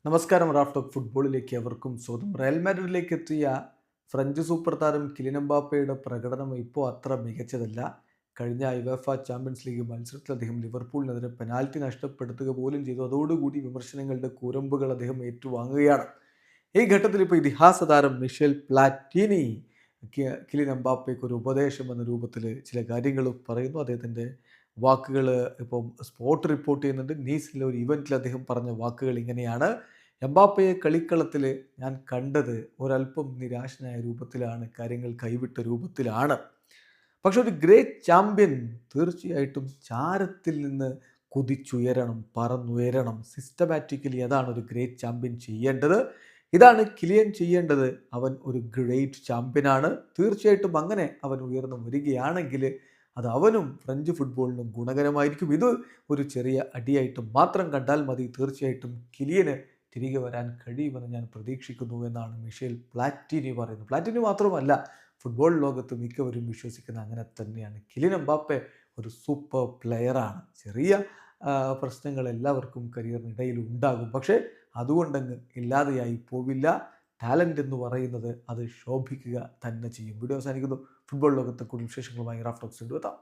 നമസ്കാരം. Raf talk ഫുട്ബോളിലേക്ക് അവർക്കും സ്വാഗതം. റയൽ മാഡ്രിഡിലേക്ക് എത്തിയ ഫ്രഞ്ച് സൂപ്പർ താരം കിലിൻ എംബാപ്പയുടെ പ്രകടനം ഇപ്പോൾ അത്ര മികച്ചതല്ല. കഴിഞ്ഞ യുവേഫ ചാമ്പ്യൻസ് ലീഗ് മത്സരത്തിൽ അദ്ദേഹം ലിവർപൂളിനെതിരെ പെനാൽറ്റി നഷ്ടപ്പെടുത്തുക പോലും ചെയ്തു. അതോടുകൂടി വിമർശനങ്ങളുടെ കൂരമ്പുകൾ അദ്ദേഹം ഏറ്റുവാങ്ങുകയാണ്. ഈ ഘട്ടത്തിൽ ഇപ്പോൾ ഇതിഹാസ താരം മിഷേൽ പ്ലാറ്റീനി കിലിൻ എംബാപ്പയ്ക്ക് ഒരു ഉപദേശം എന്ന രൂപത്തിൽ ചില കാര്യങ്ങൾ പറയുന്നു. അദ്ദേഹത്തിൻ്റെ വാക്കുകൾ ഇപ്പം സ്പോർട്ട് റിപ്പോർട്ട് ചെയ്യുന്നുണ്ട്. നീസിലെ ഒരു ഇവൻറ്റിൽ അദ്ദേഹം പറഞ്ഞ വാക്കുകൾ ഇങ്ങനെയാണ്: എംബാപ്പയെ കളിക്കളത്തിൽ ഞാൻ കണ്ടത് ഒരല്പം നിരാശനായ രൂപത്തിലാണ്, കാര്യങ്ങൾ കൈവിട്ട രൂപത്തിലാണ്. പക്ഷെ ഒരു ഗ്രേറ്റ് ചാമ്പ്യൻ തീർച്ചയായിട്ടും ചാരത്തിൽ നിന്ന് കുതിച്ചുയരണം, പറന്നുയരണം. സിസ്റ്റമാറ്റിക്കലി അതാണ് ഒരു ഗ്രേറ്റ് ചാമ്പ്യൻ ചെയ്യേണ്ടത്. ഇതാണ് കിലിയൻ ചെയ്യേണ്ടത്. അവൻ ഒരു ഗ്രേറ്റ് ചാമ്പ്യനാണ്. തീർച്ചയായിട്ടും അങ്ങനെ അവൻ ഉയർന്നു വരികയാണെങ്കിൽ അത് അവനും ഫ്രഞ്ച് ഫുട്ബോളിനും ഗുണകരമായിരിക്കും. ഇത് ഒരു ചെറിയ അടിയായിട്ട് മാത്രം കണ്ടാൽ മതി. തീർച്ചയായിട്ടും കിലിയന് തിരികെ വരാൻ കഴിയുമെന്ന് ഞാൻ പ്രതീക്ഷിക്കുന്നു എന്നാണ് മിഷേൽ പ്ലാറ്റിനി പറയുന്നത്. പ്ലാറ്റിനി മാത്രമല്ല, ഫുട്ബോൾ ലോകത്ത് മിക്കവരും വിശ്വസിക്കുന്ന അങ്ങനെ തന്നെയാണ്. കിലിൻ എംബാപ്പെ ഒരു സൂപ്പർ പ്ലെയറാണ്. ചെറിയ പ്രശ്നങ്ങൾ എല്ലാവർക്കും കരിയറിനിടയിൽ ഉണ്ടാകും. പക്ഷേ അതുകൊണ്ടങ്ങ് ഇല്ലാതെയായി പോവില്ല. ടാലൻ്റ് എന്ന് പറയുന്നത് അത് ശോഭിക്കുക തന്നെ ചെയ്യും. വീഡിയോ അവസാനിക്കുന്നു. ഫുട്ബോൾ ലോകത്തെ കൂടുതൽ വിശേഷങ്ങളുമായി റാഫ് ടോക്സ് എത്താം.